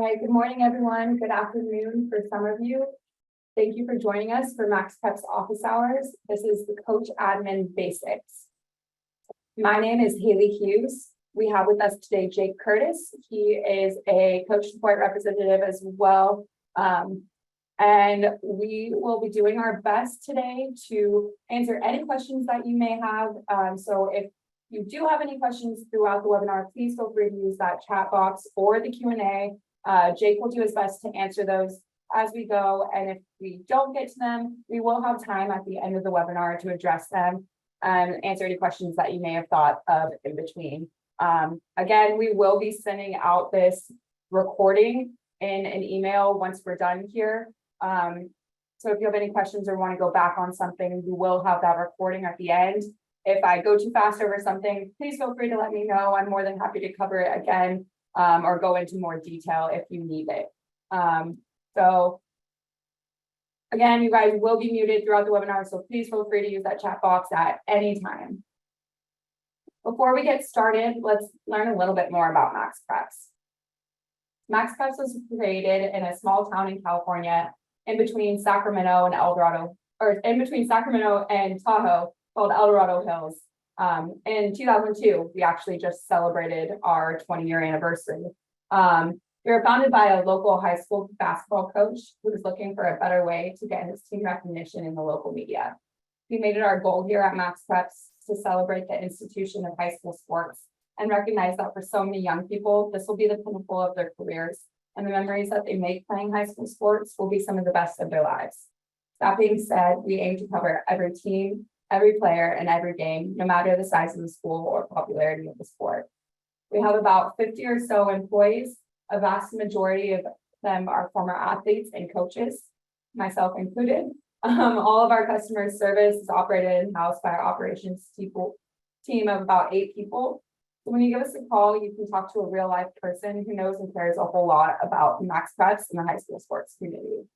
right, good morning, everyone. Good afternoon for some of you. Thank you for joining us for MaxPreps office hours. This is the Coach Admin Basics. My name is Haley Hughes. We have with us today Jake Curtis. He is a coach support representative as well. And we will be doing our best today to answer any questions that you may have. So if you do have any questions throughout the webinar, please feel free to use that chat box or the Q&A. Jake will do his best to answer those as we go. And if we don't get to them, we will have time at the end of the webinar to address them and answer any questions that you may have thought of in between. Again, we will be sending out this recording in an email once we're done here. So if you have any questions or want to go back on something, we will have that recording at the end. If I go too fast over something, please feel free to let me know. I'm more than happy to cover it again or go into more detail if you need it. So again, you guys will be muted throughout the webinar, so please feel free to use that chat box at any time. Before we get started, let's learn a little bit more about MaxPreps. MaxPreps was created in a small town in California in between Sacramento and El Dorado, or in between Sacramento and Tahoe, called El Dorado Hills. In 2002, we actually just celebrated our 20-year anniversary. We were founded by a local high school basketball coach who was looking for a better way to get his team recognition in the local media. We made it our goal here at MaxPreps to celebrate the institution of high school sports and recognize that for so many young people, this will be the pinnacle of their careers, and the memories that they make playing high school sports will be some of the best of their lives. That being said, we aim to cover every team, every player, and every game, no matter the size of the school or popularity of the sport. We have about 50 or so employees. A vast majority of them are former athletes and coaches, myself included. All of our customer service is operated in-house by our operations team of about 8 people. So when you give us a call, you can talk to a real life person who knows and cares a whole lot about MaxPreps and the high school sports community.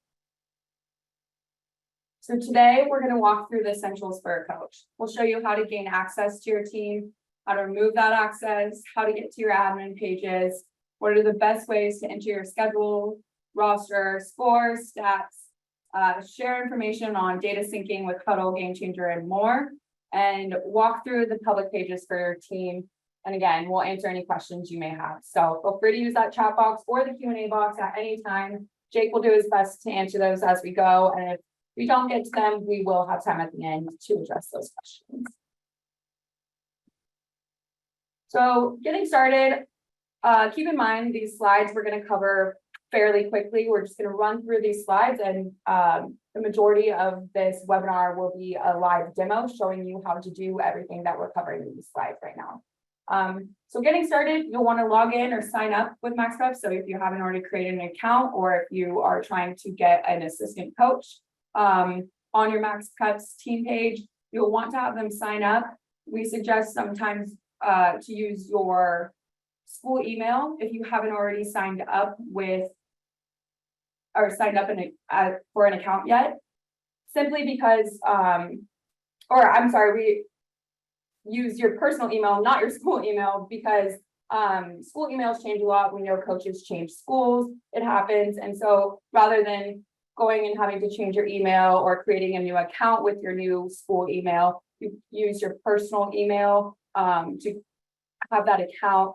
So today we're going to walk through the essentials for a coach. We'll show you how to gain access to your team, how to remove that access, how to get to your admin pages, what are the best ways to enter your schedule, roster, scores, stats, share information on data syncing with Huddle, Game Changer, and more, and walk through the public pages for your team. And again, we'll answer any questions you may have. So feel free to use that chat box or the Q&A box at any time. Jake will do his best to answer those as we go. And if we don't get to them, we will have time at the end to address those questions. So getting started, keep in mind these slides we're going to cover fairly quickly. We're just going to run through these slides, and the majority of this webinar will be a live demo showing you how to do everything that we're covering in these slides right now. So getting started, you'll want to log in or sign up with MaxPreps. So if you haven't already created an account, or if you are trying to get an assistant coach on your MaxPreps team page, you'll want to have them sign up. We suggest sometimes to use your school email if you haven't already signed up with or signed up for an account yet, simply because we use your personal email, not your school email, because school emails change a lot. We know coaches change schools, it happens. And so rather than going and having to change your email or creating a new account with your new school email, you use your personal email to have that account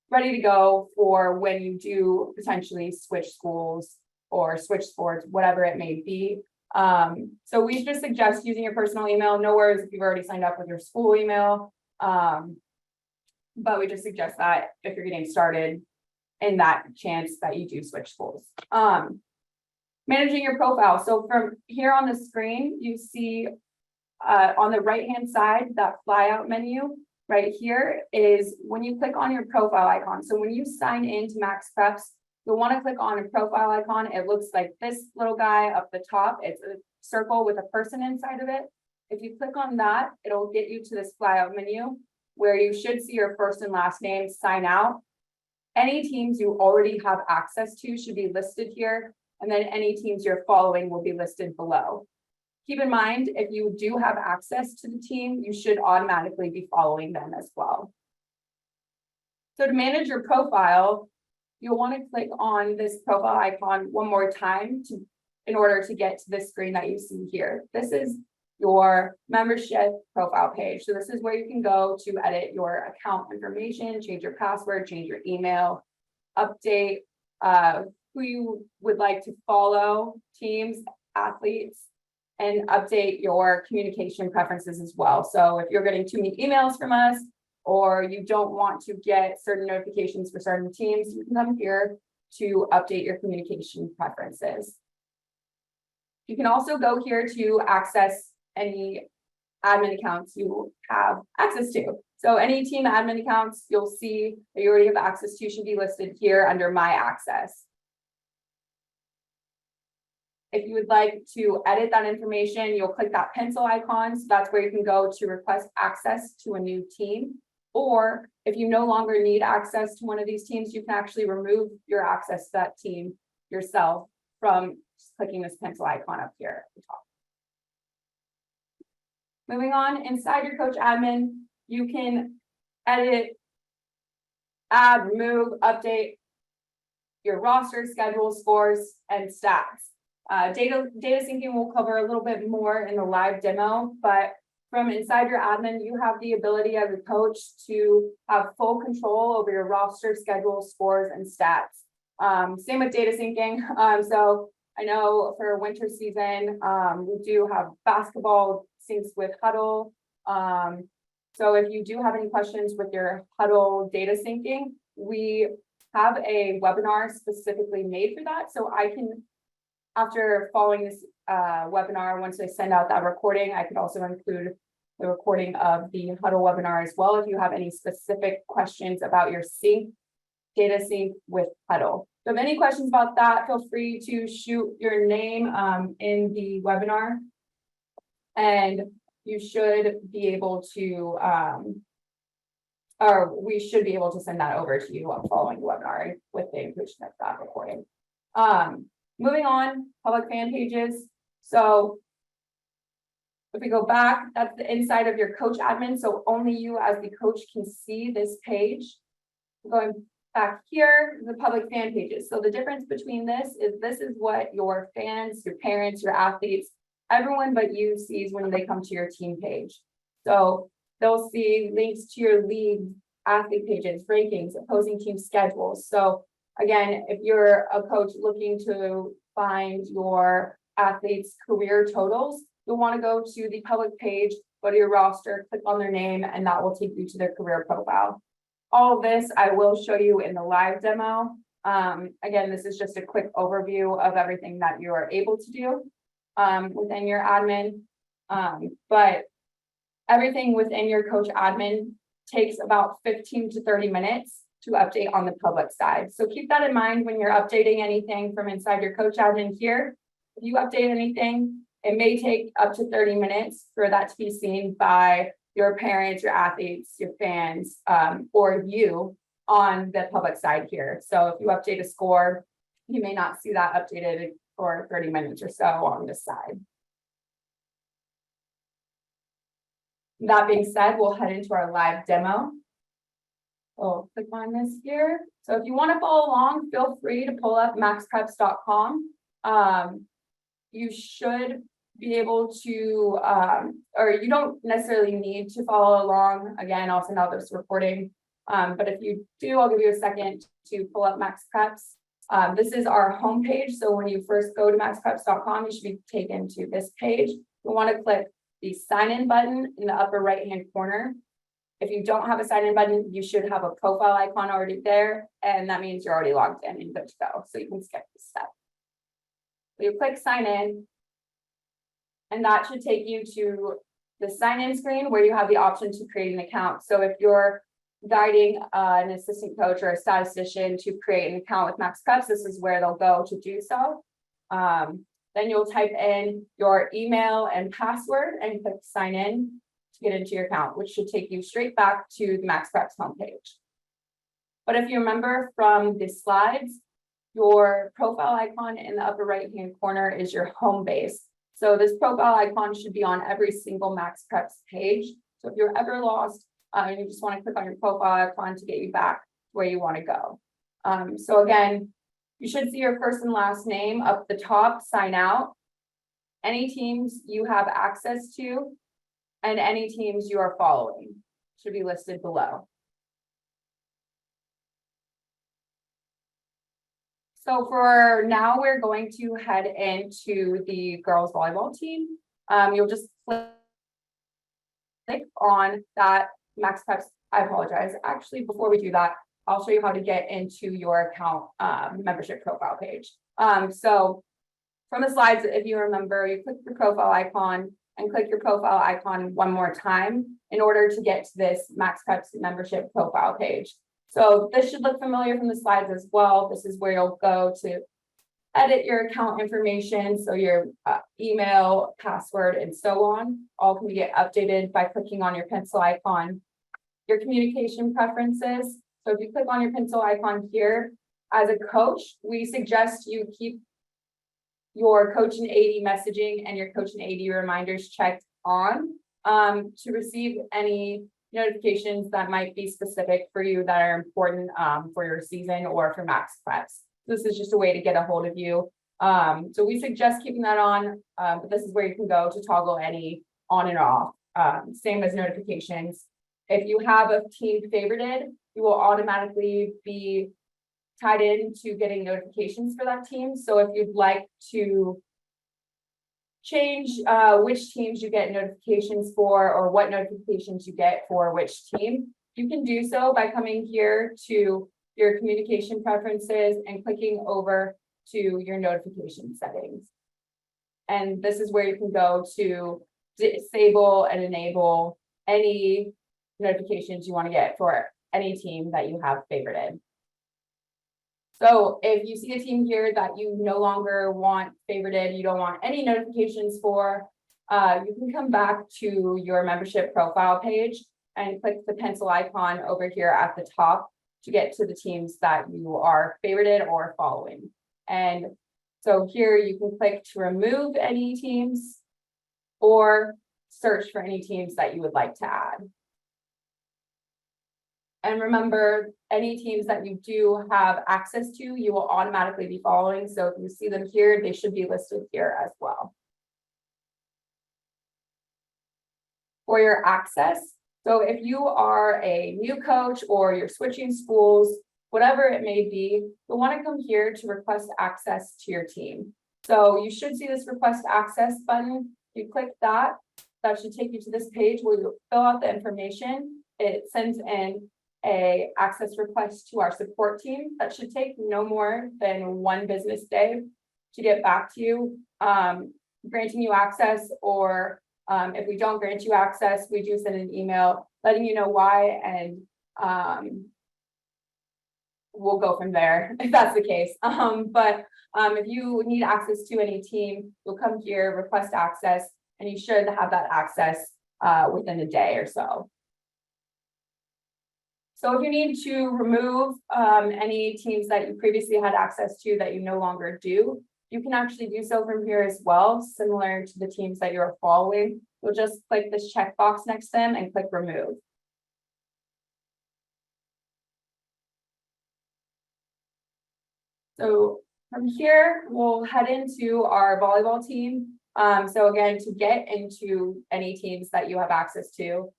ready to go for when you do potentially switch schools or switch sports, whatever it may be. So we just suggest using your personal email. No worries if you've already signed up with your school email. But we just suggest that if you're getting started in that chance that you do switch schools. Managing your profile. So from here on the screen, you see on the right-hand side, that flyout menu right here is when you click on your profile icon. So when you sign into MaxPreps, you'll want to click on a profile icon. It looks like this little guy up the top. It's a circle with a person inside of it. If you click on that, it'll get you to this flyout menu where you should see your first and last name, sign out. Any teams you already have access to should be listed here, and then any teams you're following will be listed below. Keep in mind, if you do have access to the team, you should automatically be following them as well. So to manage your profile, you'll want to click on this profile icon one more time in order to get to the screen that you see here. This is your membership profile page. So this is where you can go to edit your account information, change your password, change your email, update who you would like to follow, teams, athletes, and update your communication preferences as well. So if you're getting too many emails from us, or you don't want to get certain notifications for certain teams, you can come here to update your communication preferences. You can also go here to access any admin accounts you have access to. So any team admin accounts you'll see that you already have access to should be listed here under My Access. If you would like to edit that information, you'll click that pencil icon. So that's where you can go to request access to a new team. Or if you no longer need access to one of these teams, you can actually remove your access to that team yourself from just clicking this pencil icon up here at the top. Moving on, inside your coach admin, you can edit, add, remove, update your roster, schedule, scores, and stats. Data syncing we'll cover a little bit more in the live demo, but from inside your admin, you have the ability as a coach to have full control over your roster, schedule, scores, and stats. Same with data syncing. So I know for winter season, we do have basketball syncs with Huddle. So if you do have any questions with your Huddle data syncing, we have a webinar specifically made for that. So I can, after following this webinar, once I send out that recording, I could also include the recording of the Huddle webinar as well if you have any specific questions about your data sync with Huddle. So if any questions about that, feel free to shoot your name in the webinar, and you should be able to, or we should be able to send that over to you following the webinar with the inclusion of that recording. Moving on, public fan pages. So if we go back, that's the inside of your coach admin. So only you as the coach can see this page. Going back here, the public fan pages. So the difference between this is what your fans, your parents, your athletes, everyone but you sees when they come to your team page. So they'll see links to your league, athlete pages, rankings, opposing team schedules. So again, if you're a coach looking to find your athletes' career totals, you'll want to go to the public page, go to your roster, click on their name, and that will take you to their career profile. All of this I will show you in the live demo. Again, this is just a quick overview of everything that you are able to do within your admin. But everything within your coach admin takes about 15 to 30 minutes to update on the public side. So keep that in mind when you're updating anything from inside your coach admin here. If you update anything, it may take up to 30 minutes for that to be seen by your parents, your athletes, your fans, or you on the public side here. So if you update a score, you may not see that updated for 30 minutes or so on this side. That being said, we'll head into our live demo. We'll click on this here. So if you want to follow along, feel free to pull up maxpreps.com. You should be able to, or you don't necessarily need to follow along. Again, I'll send out this recording. But if you do, I'll give you a second to pull up MaxPreps. This is our homepage. So when you first go to maxpreps.com, you should be taken to this page. You want to click the sign in button in the upper right hand corner. If you don't have a sign in button, you should have a profile icon already there, and that means you're already logged in and good to go. So you can skip this step. So you click sign in, and that should take you to the sign in screen where you have the option to create an account. So if you're guiding an assistant coach or a statistician to create an account with MaxPreps, this is where they'll go to do so. Then you'll type in your email and password and click sign in to get into your account, which should take you straight back to the MaxPreps homepage. But if you remember from the slides, your profile icon in the upper right hand corner is your home base. So this profile icon should be on every single MaxPreps page. So if you're ever lost, and you just want to click on your profile icon to get you back where you want to go. So again, you should see your first and last name up the top, sign out. Any teams you have access to and any teams you are following should be listed below. So for now, we're going to head into the girls volleyball team. You'll just click on that MaxPreps. I apologize. Actually, before we do that, I'll show you how to get into your account membership profile page. So from the slides, if you remember, you click your profile icon and click your profile icon one more time in order to get to this MaxPreps membership profile page. So this should look familiar from the slides as well. This is where you'll go to edit your account information. So your email, password, and so on, all can get updated by clicking on your pencil icon. Your communication preferences. So if you click on your pencil icon here, as a coach, we suggest you keep your coach and AD messaging and your coach and AD reminders checked on to receive any notifications that might be specific for you that are important for your season or for MaxPreps. This is just a way to get a hold of you. So we suggest keeping that on, but this is where you can go to toggle any on and off. Same as notifications. If you have a team favorited, you will automatically be tied into getting notifications for that team. So if you'd like to change which teams you get notifications for or what notifications you get for which team, you can do so by coming here to your communication preferences and clicking over to your notification settings. And this is where you can go to disable and enable any notifications you want to get for any team that you have favorited. So if you see a team here that you no longer want favorited, you don't want any notifications for, you can come back to your membership profile page and click the pencil icon over here at the top to get to the teams that you are favorited or following. And so here you can click to remove any teams or search for any teams that you would like to add. And remember, any teams that you do have access to, you will automatically be following. So if you see them here, they should be listed here as well. For your access, so if you are a new coach or you're switching schools, whatever it may be, you'll want to come here to request access to your team. So you should see this request access button. You click that, that should take you to this page where you fill out the information. It sends in a access request to our support team that should take no more than 1 business day to get back to you, granting you access, or if we don't grant you access, we do send an email letting you know why, and we'll go from there if that's the case. But if you need access to any team, you'll come here, request access, and you should have that access within a day or so. So if you need to remove any teams that you previously had access to that you no longer do, you can actually do so from here as well, similar to the teams that you're following. You'll just click this checkbox next to them and click remove. So from here, we'll head into our volleyball team. So again, to get into any teams that you have access to,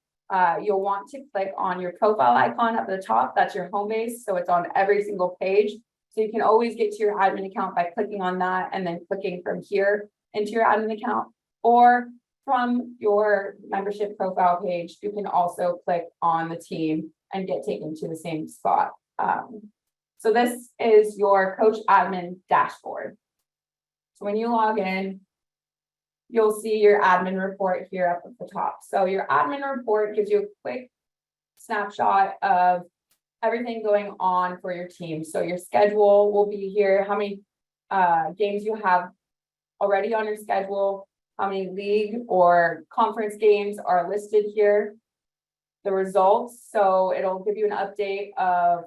you'll want to click on your profile icon up at the top. That's your home base. So it's on every single page. So you can always get to your admin account by clicking on that and then clicking from here into your admin account, or from your membership profile page, you can also click on the team and get taken to the same spot. So this is your coach admin dashboard. So when you log in, you'll see your admin report here up at the top. So your admin report gives you a quick snapshot of everything going on for your team. So your schedule will be here, how many games you have already on your schedule, how many league or conference games are listed here, the results. So it'll give you an update of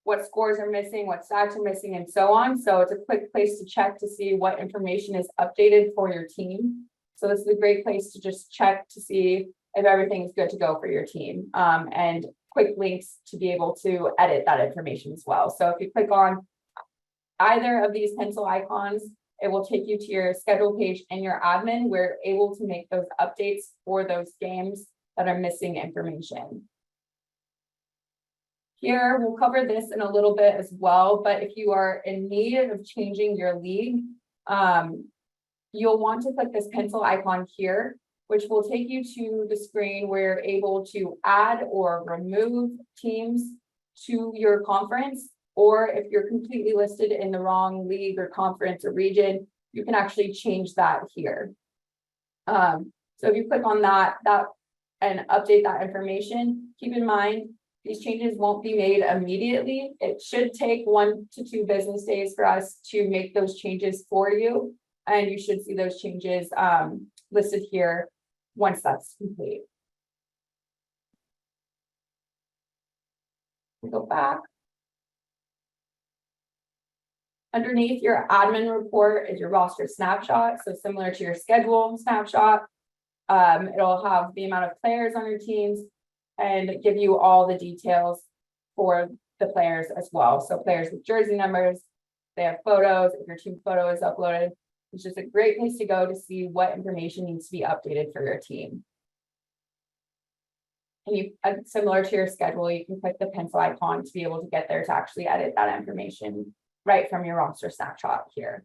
what scores are missing, what stats are missing, and so on. So it's a quick place to check to see what information is updated for your team. So this is a great place to just check to see if everything is good to go for your team. And quick links to be able to edit that information as well. So if you click on either of these pencil icons, it will take you to your schedule page and your admin, where you're able to make those updates for those games that are missing information. Here, we'll cover this in a little bit as well, but if you are in need of changing your league, you'll want to click this pencil icon here, which will take you to the screen where you're able to add or remove teams to your conference. Or if you're completely listed in the wrong league or conference or region, you can actually change that here. So if you click on that and update that information, keep in mind, these changes won't be made immediately. It should take 1 to 2 business days for us to make those changes for you. And you should see those changes listed here once that's complete. We go back. Underneath your admin report is your roster snapshot. So similar to your schedule snapshot, it'll have the amount of players on your teams and give you all the details for the players as well. So players with jersey numbers, they have photos, if your team photo is uploaded. It's just a great place to go to see what information needs to be updated for your team. And you, similar to your schedule, you can click the pencil icon to be able to get there to actually edit that information right from your roster snapshot here.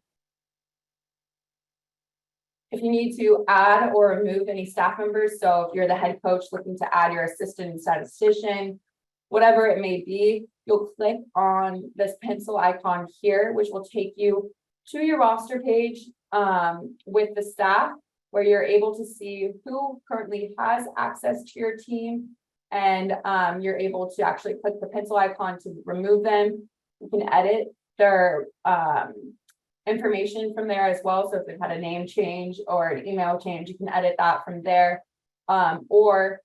If you need to add or remove any staff members, so if you're the head coach looking to add your assistant statistician, whatever it may be, you'll click on this pencil icon here, which will take you to your roster page with the staff, where you're able to see who currently has access to your team, and you're able to actually click the pencil icon to remove them. You can edit their information from there as well. So if they've had a name change or an email change, you can edit that from there. Or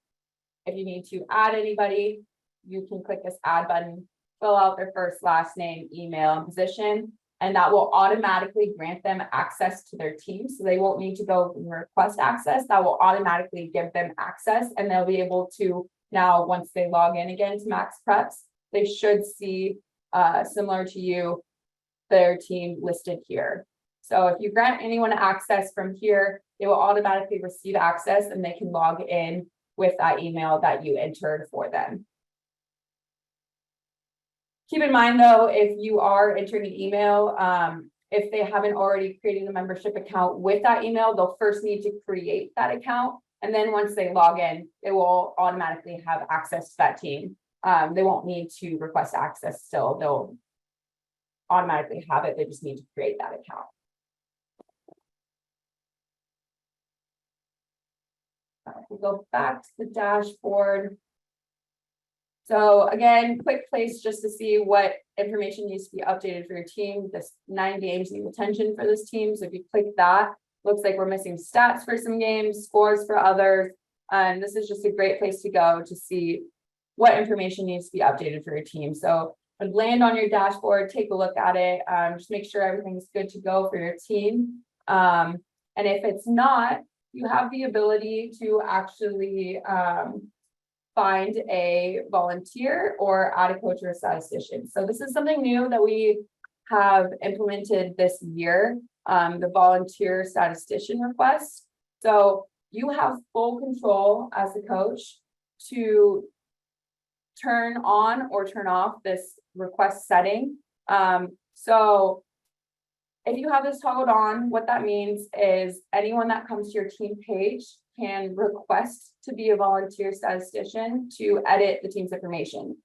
if you need to add anybody, you can click this add button, fill out their first, last name, email, and position, and that will automatically grant them access to their team. So they won't need to go and request access. That will automatically give them access, and they'll be able to now, once they log in again to MaxPreps, they should see similar to you, their team listed here. So if you grant anyone access from here, they will automatically receive access and they can log in with that email that you entered for them. Keep in mind though, if you are entering an email, if they haven't already created a membership account with that email, they'll first need to create that account. And then once they log in, they will automatically have access to that team. They won't need to request access still. They'll automatically have it. They just need to create that account. We'll go back to the dashboard. So again, quick place just to see what information needs to be updated for your team. This 9 games need attention for this team. So if you click that, looks like we're missing stats for some games, scores for others. And this is just a great place to go to see what information needs to be updated for your team. So land on your dashboard, take a look at it, just make sure everything's good to go for your team. And if it's not, you have the ability to actually find a volunteer or add a coach or a statistician. So this is something new that we have implemented this year, the volunteer statistician request. So you have full control as a coach to turn on or turn off this request setting. So if you have this toggled on, what that means is anyone that comes to your team page can request to be a volunteer statistician to edit the team's information.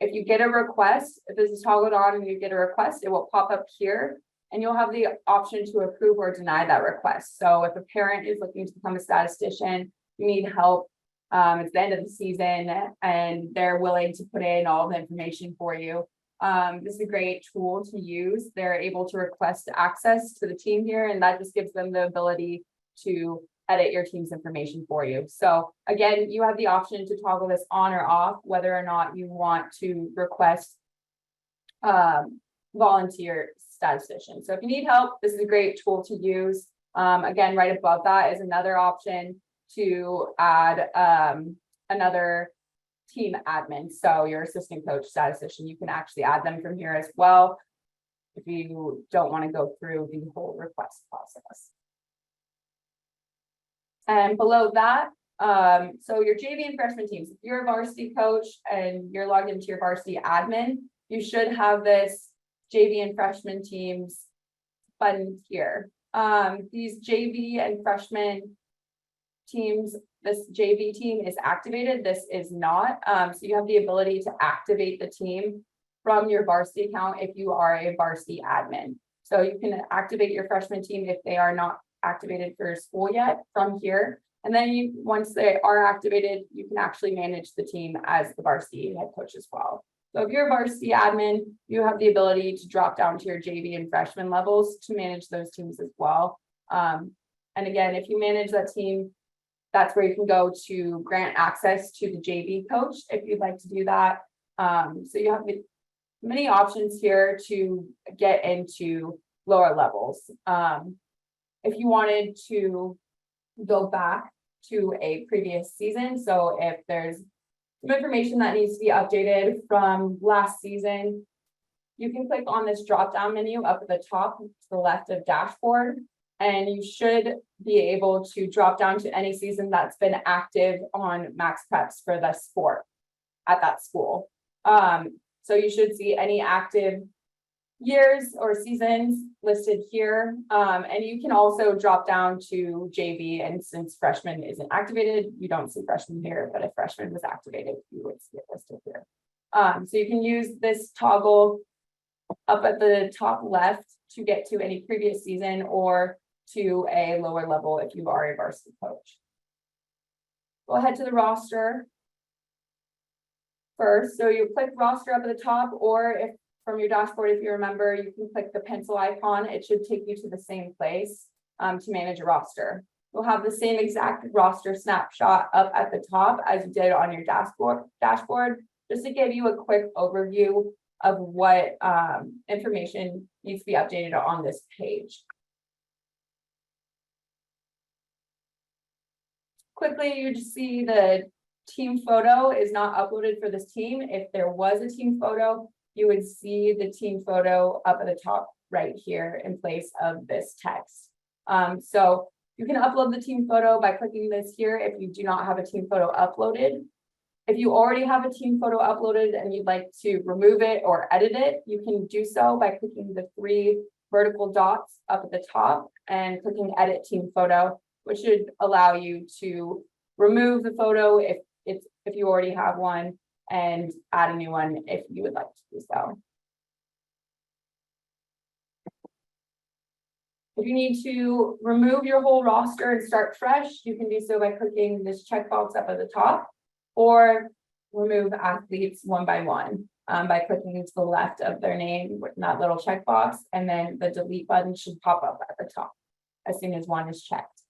If you get a request, if this is toggled on and you get a request, it will pop up here and you'll have the option to approve or deny that request. So if a parent is looking to become a statistician, you need help, it's the end of the season and they're willing to put in all the information for you. This is a great tool to use. They're able to request access to the team here, and that just gives them the ability to edit your team's information for you. So again, you have the option to toggle this on or off, whether or not you want to request volunteer statistician. So if you need help, this is a great tool to use. Again, right above that is another option to add another team admin. So your assistant coach, statistician, you can actually add them from here as well if you don't want to go through the whole request process. And below that, so your JV and freshman teams, if you're a varsity coach and you're logged into your varsity admin, you should have this JV and freshman teams button here. These JV and freshman teams, this JV team is activated, this is not. So you have the ability to activate the team from your varsity account if you are a varsity admin. So you can activate your freshman team if they are not activated for school yet from here. And then once they are activated, you can actually manage the team as the varsity head coach as well. So if you're a varsity admin, you have the ability to drop down to your JV and freshman levels to manage those teams as well. And again, if you manage that team, that's where you can go to grant access to the JV coach if you'd like to do that. So you have many options here to get into lower levels. If you wanted to go back to a previous season, so if there's some information that needs to be updated from last season, you can click on this drop-down menu up at the top to the left of dashboard, and you should be able to drop down to any season that's been active on MaxPreps for the sport at that school. So you should see any active years or seasons listed here. And you can also drop down to JV, and since freshman isn't activated, you don't see freshman here, but if freshman was activated, you would see it listed here. So you can use this toggle up at the top left to get to any previous season or to a lower level if you are a varsity coach. Go ahead to the roster first. So you click roster up at the top, or if from your dashboard, if you remember, you can click the pencil icon. It should take you to the same place to manage a roster. You'll have the same exact roster snapshot up at the top as you did on your dashboard, just to give you a quick overview of what information needs to be updated on this page. Quickly, you just see the team photo is not uploaded for this team. If there was a team photo, you would see the team photo up at the top right here in place of this text. So you can upload the team photo by clicking this here if you do not have a team photo uploaded. If you already have a team photo uploaded and you'd like to remove it or edit it, you can do so by clicking the 3 vertical dots up at the top and clicking edit team photo, which should allow you to remove the photo if you already have one, and add a new one if you would like to do so. If you need to remove your whole roster and start fresh, you can do so by clicking this checkbox up at the top, or remove athletes one by one by clicking to the left of their name with that little checkbox, and then the delete button should pop up at the top as soon as one is checked.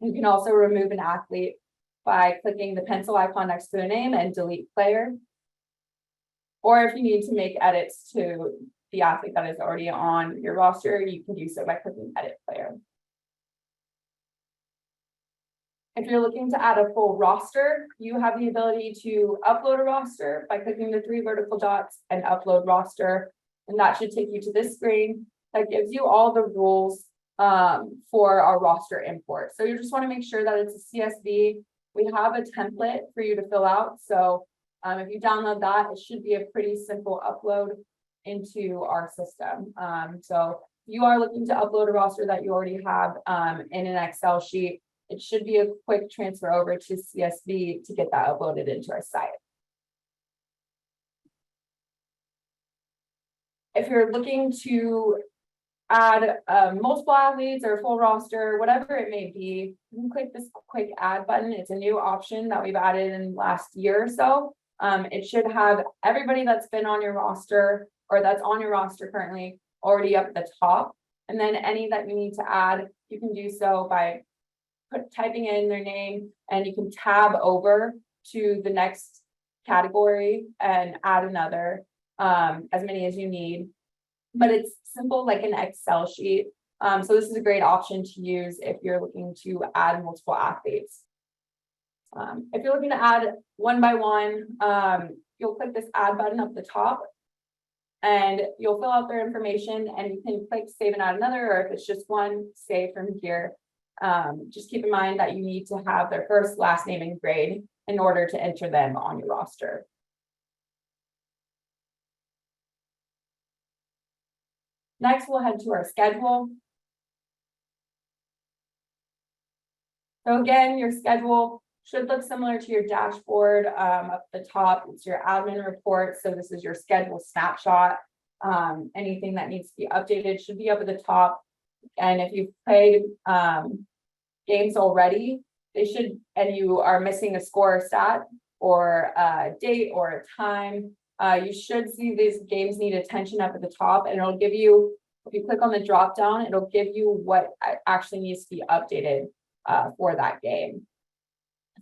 You can also remove an athlete by clicking the pencil icon next to their name and delete player. Or if you need to make edits to the athlete that is already on your roster, you can do so by clicking edit player. If you're looking to add a full roster, you have the ability to upload a roster by clicking the 3 vertical dots and upload roster. And that should take you to this screen that gives you all the rules for our roster import. So you just want to make sure that it's a CSV. We have a template for you to fill out. So if you download that, it should be a pretty simple upload into our system. So if you are looking to upload a roster that you already have in an Excel sheet, it should be a quick transfer over to CSV to get that uploaded into our site. If you're looking to add multiple athletes or a full roster, whatever it may be, you can click this quick add button. It's a new option that we've added in the last year or so. It should have everybody that's been on your roster or that's on your roster currently already up at the top. And then any that you need to add, you can do so by typing in their name, and you can tab over to the next category and add another, as many as you need. But it's simple like an Excel sheet. So this is a great option to use if you're looking to add multiple athletes. If you're looking to add one by one, you'll click this add button up the top and you'll fill out their information and you can click save and add another, or if it's just one, save from here. Just keep in mind that you need to have their first, last name, and grade in order to enter them on your roster. Next, we'll head to our schedule. So again, your schedule should look similar to your dashboard. Up the top, it's your admin report. So this is your schedule snapshot. Anything that needs to be updated should be up at the top. And if you've played games already, they should, and you are missing a score or stat or a date or a time, you should see these games need attention up at the top, and it'll give you, if you click on the drop down, it'll give you what actually needs to be updated for that game.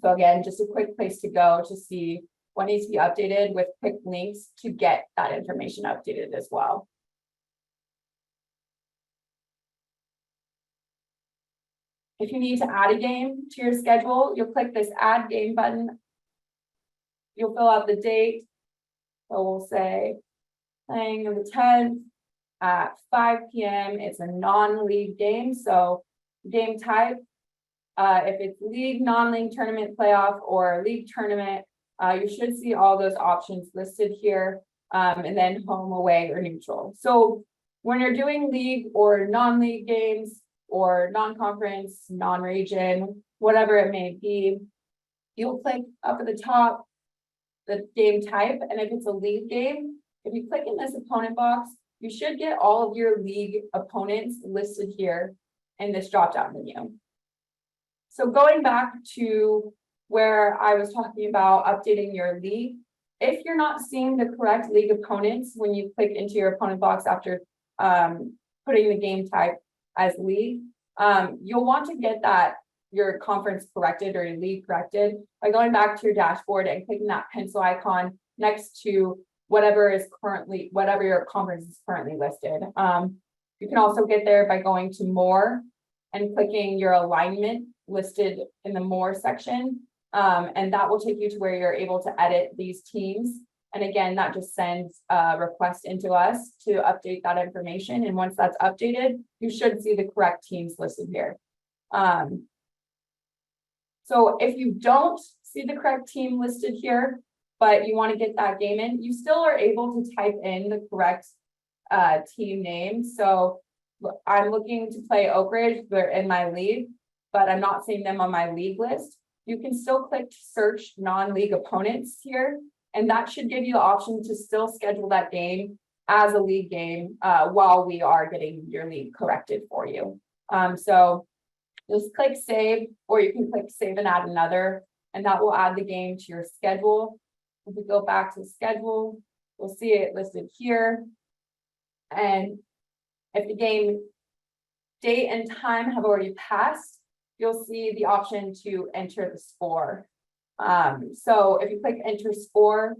So again, just a quick place to go to see what needs to be updated with quick links to get that information updated as well. If you need to add a game to your schedule, you'll click this add game button. You'll fill out the date. So we'll say playing on the 10th at 5 p.m. It's a non-league game. So game type, if it's league, non-league, tournament, playoff, or league tournament, you should see all those options listed here, and then home, away, or neutral. So when you're doing league or non-league games or non-conference, non-region, whatever it may be, you'll click up at the top the game type, and if it's a league game, if you click in this opponent box, you should get all of your league opponents listed here in this drop-down menu. So going back to where I was talking about updating your league, if you're not seeing the correct league opponents when you click into your opponent box after putting the game type as league, you'll want to get your conference corrected or your league corrected by going back to your dashboard and clicking that pencil icon next to whatever your conference is currently listed. You can also get there by going to more and clicking your alignment listed in the more section. And that will take you to where you're able to edit these teams. And again, that just sends a request into us to update that information. And once that's updated, you should see the correct teams listed here. So if you don't see the correct team listed here, but you want to get that game in, you still are able to type in the correct team name. So I'm looking to play Oak Ridge, they're in my league, but I'm not seeing them on my league list. You can still click search non-league opponents here, and that should give you the option to still schedule that game as a league game while we are getting your league corrected for you. So just click save, or you can click save and add another, and that will add the game to your schedule. If we go back to the schedule, we'll see it listed here. And if the game date and time have already passed, you'll see the option to enter the score. So if you click enter score,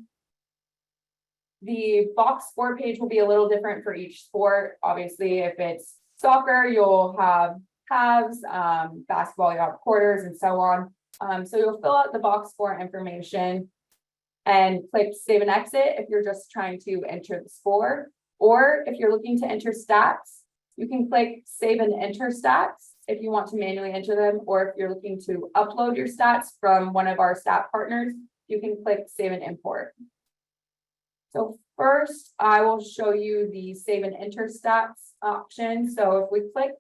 the box score page will be a little different for each sport. Obviously, if it's soccer, you'll have halves, basketball, you have quarters, and so on. So you'll fill out the box score information and click save and exit if you're just trying to enter the score. Or if you're looking to enter stats, you can click save and enter stats if you want to manually enter them, or if you're looking to upload your stats from one of our stat partners, you can click save and import. So first, I will show you the save and enter stats option. So if we click,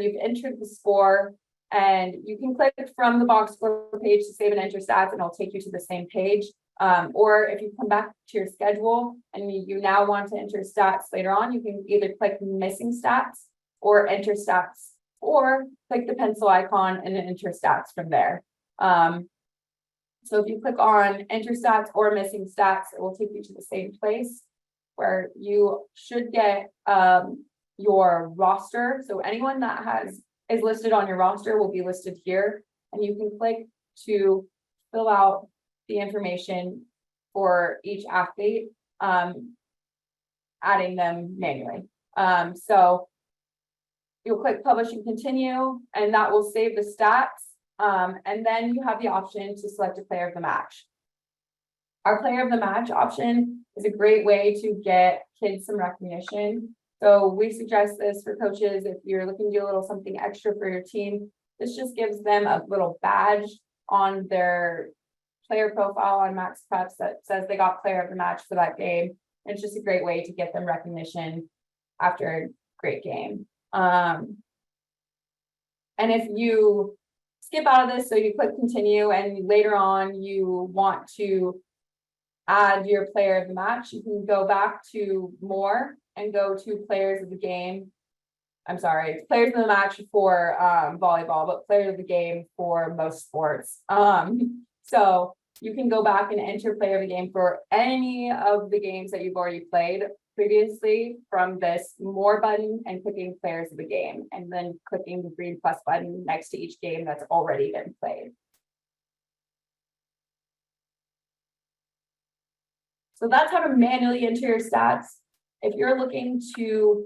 you've entered the score, and you can click from the box score page to save and enter stats, and it'll take you to the same page. Or if you come back to your schedule and you now want to enter stats later on, you can either click missing stats or enter stats, or click the pencil icon and enter stats from there. So if you click on enter stats or missing stats, it will take you to the same place where you should get your roster. So anyone that is listed on your roster will be listed here, and you can click to fill out the information for each athlete, adding them manually. So you'll click publish and continue, and that will save the stats And then you have the option to select a player of the match. Our player of the match option is a great way to get kids some recognition. So we suggest this for coaches if you're looking to do a little something extra for your team. This just gives them a little badge on their player profile on MaxPreps that says they got player of the match for that game. And it's just a great way to get them recognition after a great game. And if you skip out of this, so you click continue and later on you want to add your player of the match, you can go back to more and go to players of the game. I'm sorry, it's players of the match for volleyball, but players of the game for most sports. So you can go back and enter player of the game for any of the games that you've already played previously from this more button and clicking players of the game and then clicking the green plus button next to each game that's already been played. So that's how to manually enter your stats. If you're looking to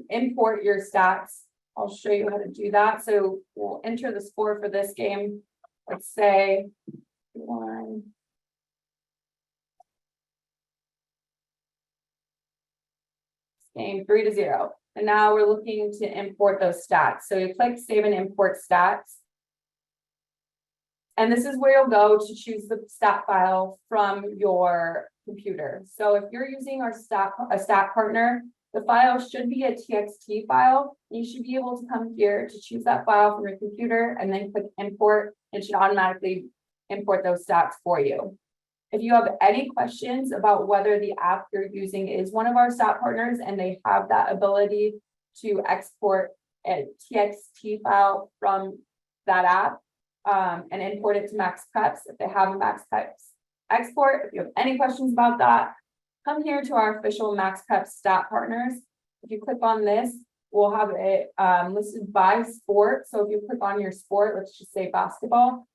import your stats, I'll show you how to do that. So we'll enter the score for this game. Let's say one. Game 3-0. And now we're looking to import those stats. So you click save and import stats. And this is where you'll go to choose the stat file from your computer. So if you're using a stat partner, the file should be a TXT file. You should be able to come here to choose that file from your computer and then click import. It should automatically import those stats for you. If you have any questions about whether the app you're using is one of our stat partners and they have that ability to export a TXT file from that app and import it to MaxPreps, if they have a MaxPreps export, if you have any questions about that, come here to our official MaxPreps stat partners. If you click on this, we'll have it listed by sport. So if you click on your sport, let's just say basketball,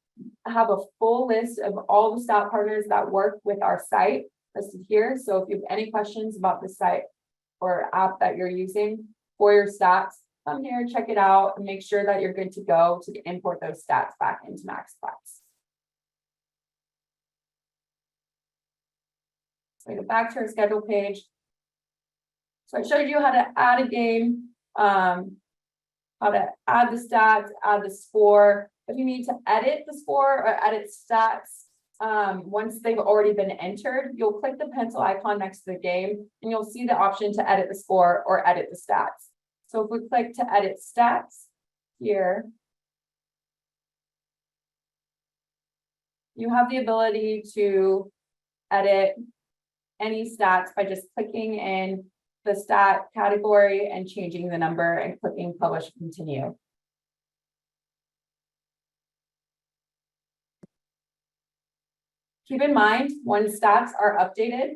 I have a full list of all the stat partners that work with our site listed here. So if you have any questions about the site or app that you're using for your stats, come here, check it out, and make sure that you're good to go to import those stats back into MaxPreps. So we go back to our schedule page. So I showed you how to add a game, how to add the stats, add the score. If you need to edit the score or edit stats, once they've already been entered, you'll click the pencil icon next to the game and you'll see the option to edit the score or edit the stats. So if we click to edit stats here, you have the ability to edit any stats by just clicking in the stat category and changing the number and clicking publish continue. Keep in mind when stats are updated.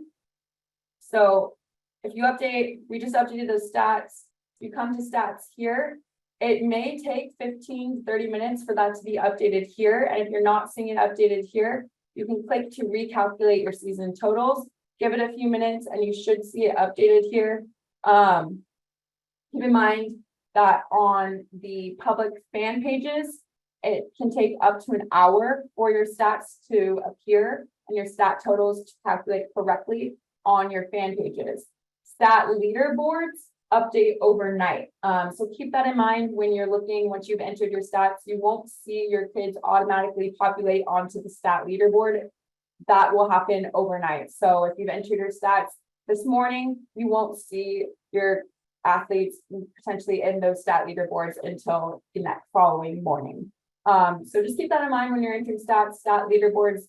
So if you update, we just updated those stats, you come to stats here, it may take 15 to 30 minutes for that to be updated here. And if you're not seeing it updated here, you can click to recalculate your season totals, give it a few minutes and you should see it updated here. Keep in mind that on the public fan pages, it can take up to an hour for your stats to appear and your stat totals to calculate correctly on your fan pages. Stat leaderboards update overnight. So keep that in mind when you're looking, once you've entered your stats, you won't see your kids automatically populate onto the stat leaderboard. That will happen overnight. So if you've entered your stats this morning, you won't see your athletes potentially in those stat leaderboards until the next following morning. So just keep that in mind when you're entering stats. Stat leaderboards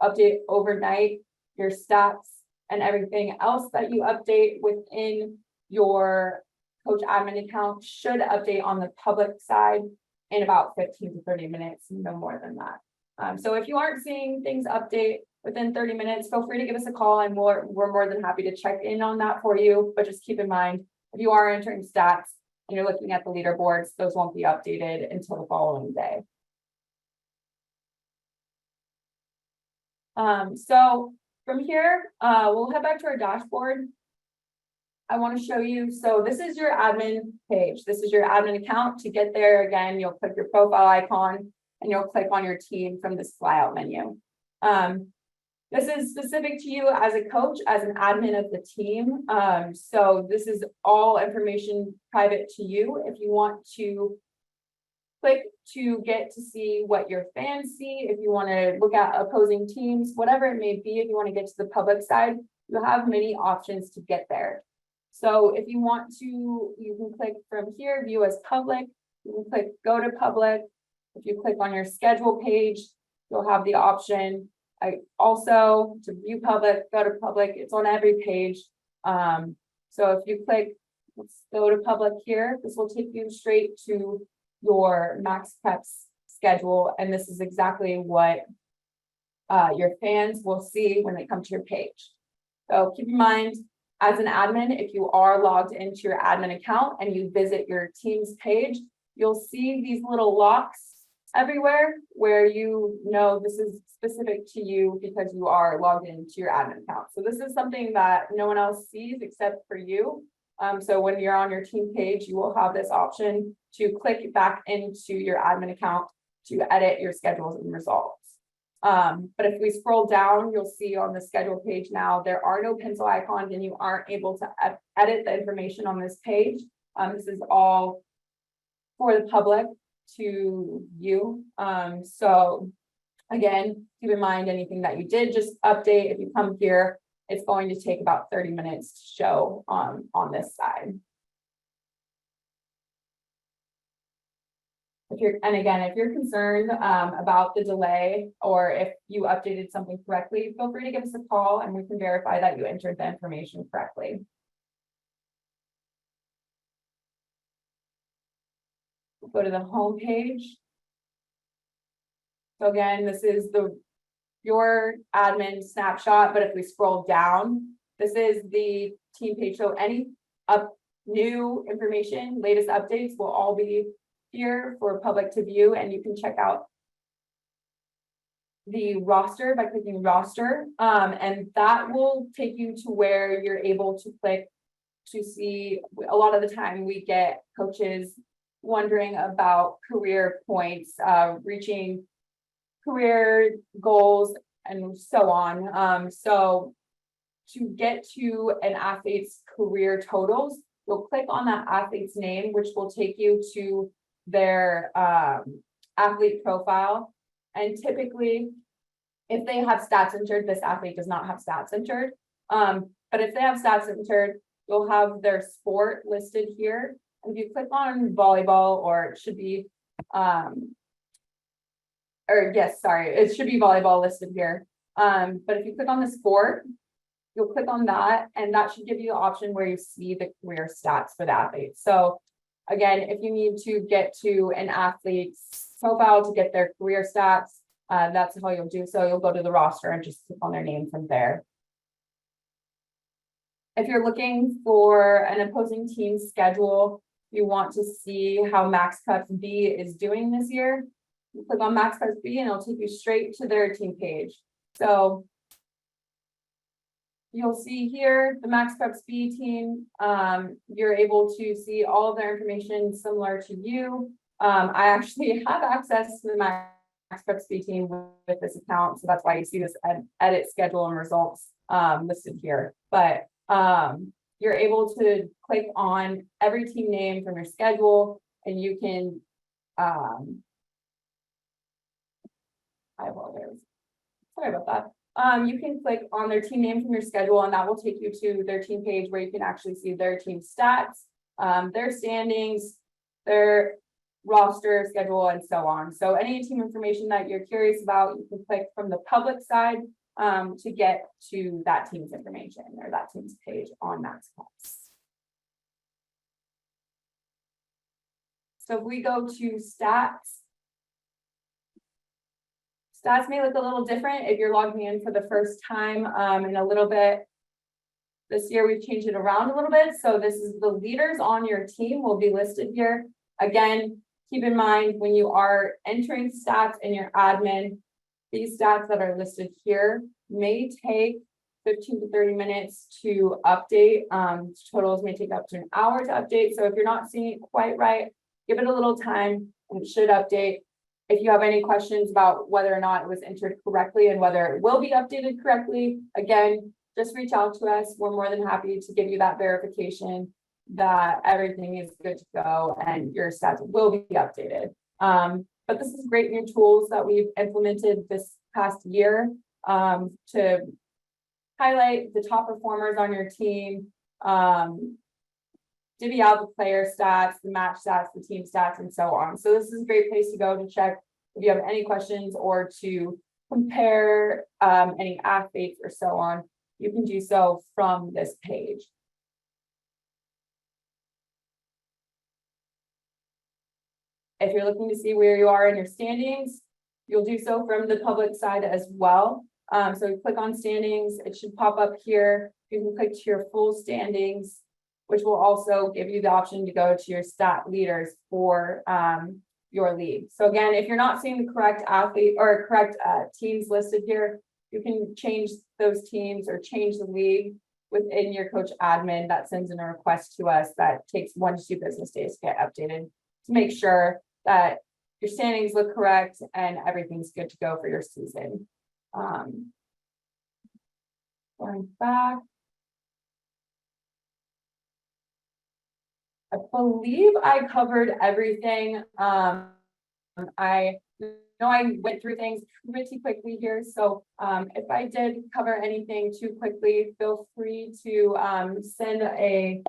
update overnight. Your stats and everything else that you update within your coach admin account should update on the public side in about 15 to 30 minutes, no more than that. So if you aren't seeing things update within 30 minutes, feel free to give us a call and we're more than happy to check in on that for you. But just keep in mind, if you are entering stats and you're looking at the leaderboards, those won't be updated until the following day. So from here, we'll head back to our dashboard. I want to show you, so this is your admin page. This is your admin account. To get there, again, you'll click your profile icon and you'll click on your team from this flyout menu. This is specific to you as a coach, as an admin of the team. So this is all information private to you. If you want to click to get to see what your fans see, if you want to look at opposing teams, whatever it may be, if you want to get to the public side, you have many options to get there. So if you want to, you can click from here, view as public, you can click go to public. If you click on your schedule page, you'll have the option also to view public, go to public. It's on every page. So if you click, let's go to public here, this will take you straight to your MaxPreps schedule. And this is exactly what your fans will see when they come to your page. So keep in mind, as an admin, if you are logged into your admin account and you visit your team's page, you'll see these little locks everywhere where you know this is specific to you because you are logged into your admin account. So this is something that no one else sees except for you. So when you're on your team page, you will have this option to click back into your admin account to edit your schedules and results. But if we scroll down, you'll see on the schedule page now, there are no pencil icons and you aren't able to edit the information on this page. This is all for the public to view. So again, keep in mind anything that you did, just update. If you come here, it's going to take about 30 minutes to show on this side. If you're concerned about the delay or if you updated something correctly, feel free to give us a call and we can verify that you entered the information correctly. We'll go to the home page. So again, this is your admin snapshot, but if we scroll down, this is the team page. So any new information, latest updates will all be here for public to view, and you can check out the roster by clicking roster, and that will take you to where you're able to click to see. A lot of the time we get coaches wondering about career points, reaching career goals and so on. So to get to an athlete's career totals, you'll click on that athlete's name, which will take you to their athlete profile. And typically, if they have stats entered, this athlete does not have stats entered. But if they have stats entered, you'll have their sport listed here. And if you click on volleyball, or it should be, it should be volleyball listed here. But if you click on the sport, you'll click on that, and that should give you the option where you see the career stats for the athlete. So again, if you need to get to an athlete's profile to get their career stats, that's how you'll do so. You'll go to the roster and just click on their name from there. If you're looking for an opposing team's schedule, you want to see how MaxPreps B is doing this year, you click on MaxPreps B and it'll take you straight to their team page. So you'll see here the MaxPreps B team. You're able to see all of their information similar to you. I actually have access to the MaxPreps B team with this account, so that's why you see this edit schedule and results listed here. But you're able to click on every team name from your schedule, and you can I apologize. Sorry about that. You can click on their team name from your schedule, and that will take you to their team page where you can actually see their team stats, their standings, their roster schedule, and so on. So any team information that you're curious about, you can click from the public side to get to that team's information or that team's page on MaxPreps. So if we go to stats, stats may look a little different if you're logging in for the first time in a little bit. This year we've changed it around a little bit. So this is the leaders on your team will be listed here. Again, keep in mind when you are entering stats in your admin, these stats that are listed here may take 15 to 30 minutes to update. Totals may take up to an hour to update. So if you're not seeing it quite right, give it a little time and it should update. If you have any questions about whether or not it was entered correctly and whether it will be updated correctly, again, just reach out to us. We're more than happy to give you that verification that everything is good to go and your stats will be updated. But this is great new tools that we've implemented this past year to highlight the top performers on your team, divvy out the player stats, the match stats, the team stats, and so on. So this is a great place to go to check if you have any questions or to compare any athletes or so on. You can do so from this page. If you're looking to see where you are in your standings, you'll do so from the public side as well. So you click on standings, it should pop up here. You can click to your full standings, which will also give you the option to go to your stat leaders for your league. So again, if you're not seeing the correct athlete or correct teams listed here, you can change those teams or change the league within your coach admin that sends in a request to us that takes 1 to 2 business days to get updated to make sure that your standings look correct and everything's good to go for your season. Going back. I believe I covered everything. I know I went through things pretty quickly here, so if I did cover anything too quickly, feel free to send a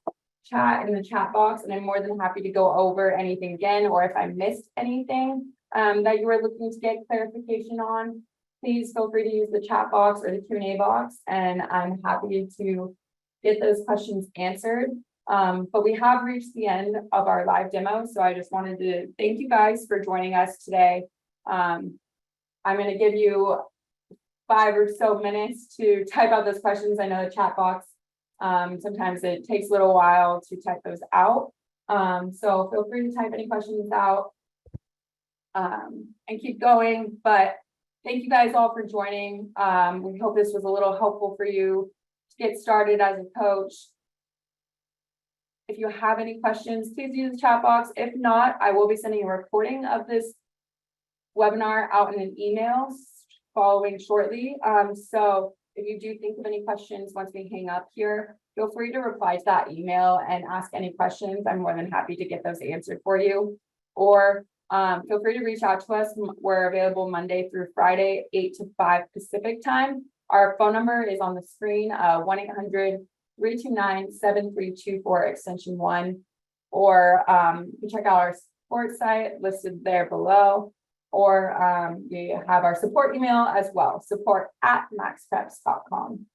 chat in the chat box, and I'm more than happy to go over anything again, or if I missed anything that you were looking to get clarification on, please feel free to use the chat box or the Q&A box, and I'm happy to get those questions answered. But we have reached the end of our live demo, so I just wanted to thank you guys for joining us today. I'm going to give you 5 or so minutes to type out those questions. I know the chat box, sometimes it takes a little while to type those out. So feel free to type any questions out and keep going. But thank you guys all for joining. We hope this was a little helpful for you to get started as a coach. If you have any questions, please use the chat box. If not, I will be sending a recording of this webinar out in an email following shortly. So if you do think of any questions once we hang up here, feel free to reply to that email and ask any questions. I'm more than happy to get those answered for you. Or feel free to reach out to us. We're available Monday through Friday, 8 to 5 Pacific time. Our phone number is on the screen, 1-800-329-7324 extension 1. Or you can check out our support site listed there below. Or we have our support email as well, support@maxpreps.com.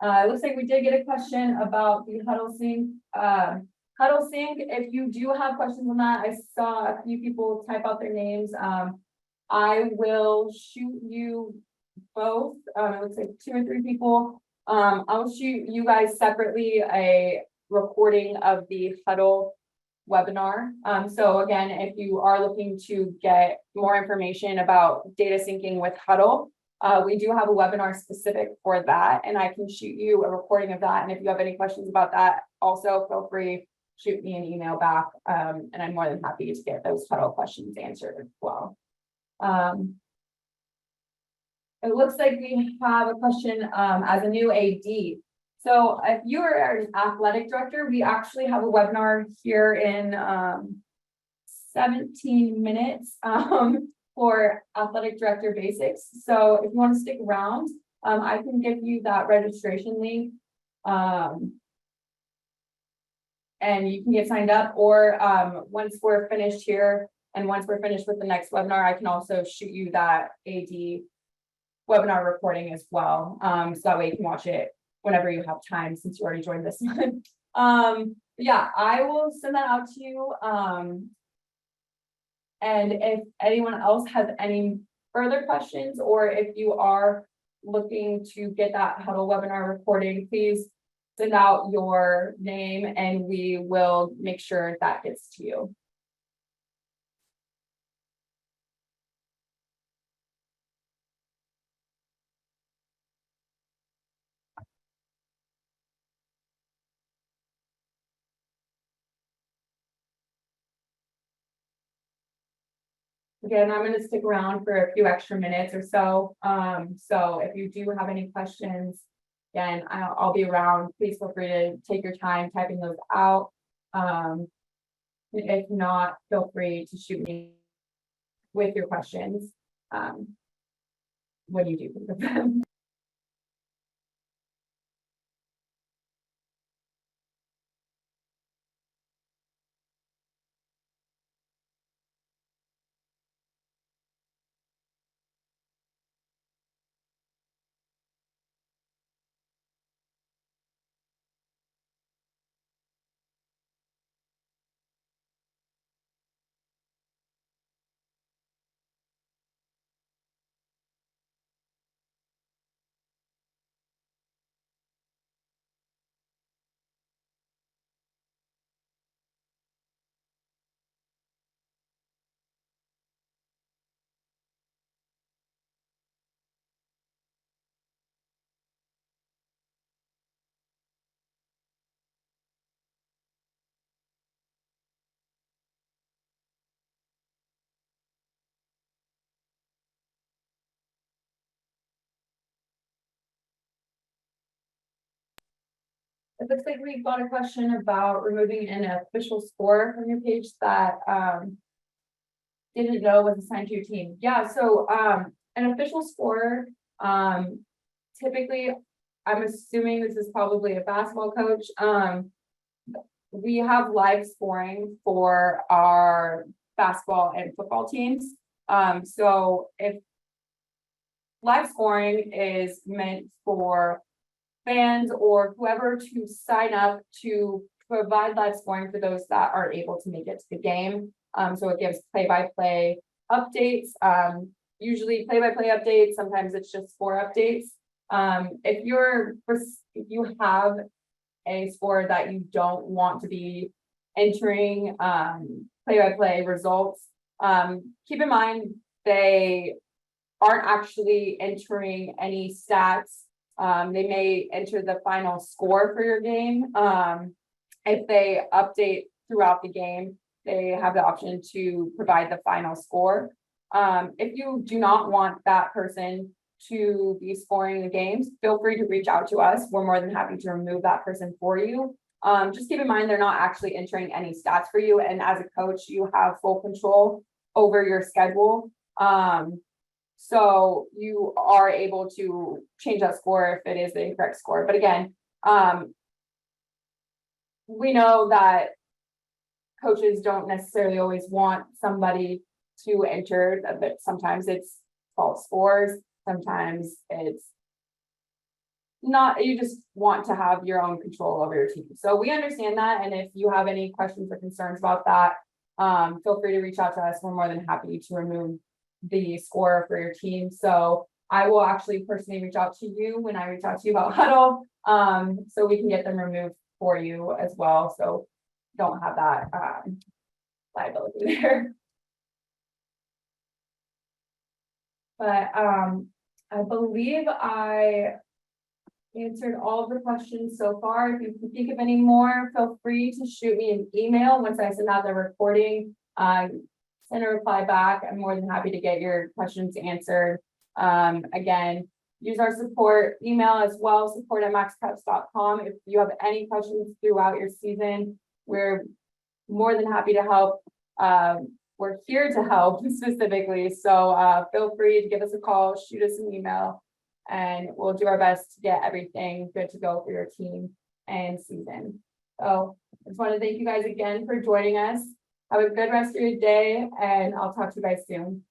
It looks like we did get a question about the Huddle Sync. Huddle Sync, if you do have questions on that, I saw a few people type out their names. I will shoot you both. It looks like 2 or 3 people. I'll shoot you guys separately a recording of the Huddle webinar. So again, if you are looking to get more information about data syncing with Huddle, we do have a webinar specific for that, and I can shoot you a recording of that. And if you have any questions about that, also feel free, shoot me an email back, and I'm more than happy to get those Huddle questions answered as well. It looks like we have a question as a new AD. So if you are an athletic director, we actually have a webinar here in 17 minutes for athletic director basics. So if you want to stick around, I can give you that registration link and you can get signed up, or once we're finished here and once we're finished with the next webinar, I can also shoot you that AD webinar recording as well. So that way you can watch it whenever you have time, since you already joined this one. Yeah, I will send that out to you. And if anyone else has any further questions, or if you are looking to get that Huddle webinar recording, please send out your name and we will make sure that gets to you. Again, I'm gonna stick around for a few extra minutes or so. So if you do have any questions, again, I'll be around. Please feel free to take your time typing those out. If not, feel free to shoot me with your questions. When you do think of them. It looks like we got a question about removing an official score from your page that didn't know was assigned to your team. Yeah, so an official score, typically, I'm assuming this is probably a basketball coach. We have live scoring for our basketball and football teams. So if live scoring is meant for fans or whoever to sign up to provide live scoring for those that are able to make it to the game. So it gives play-by-play updates, usually play-by-play updates, sometimes it's just score updates. If you have a score that you don't want to be entering play-by-play results, keep in mind they aren't actually entering any stats. They may enter the final score for your game. If they update throughout the game, they have the option to provide the final score. If you do not want that person to be scoring the games, feel free to reach out to us. We're more than happy to remove that person for you. Just keep in mind, they're not actually entering any stats for you. And as a coach, you have full control over your schedule. So you are able to change that score if it is the incorrect score. But again, we know that coaches don't necessarily always want somebody to enter, but sometimes it's false scores. Sometimes it's not, you just want to have your own control over your team. So we understand that. And if you have any questions or concerns about that, feel free to reach out to us. We're more than happy to remove the score for your team. So I will actually personally reach out to you when I reach out to you about huddle, so we can get them removed for you as well. So don't have that liability there. But I believe I answered all of the questions so far. If you can think of any more, feel free to shoot me an email once I send out the recording. Send a reply back. I'm more than happy to get your questions answered. Again, use our support email as well, support@maxpreps.com. If you have any questions throughout your season, we're more than happy to help. We're here to help specifically. So feel free to give us a call, shoot us an email, and we'll do our best to get everything good to go for your team and season. So I just want to thank you guys again for joining us. Have a good rest of your day, and I'll talk to you guys soon.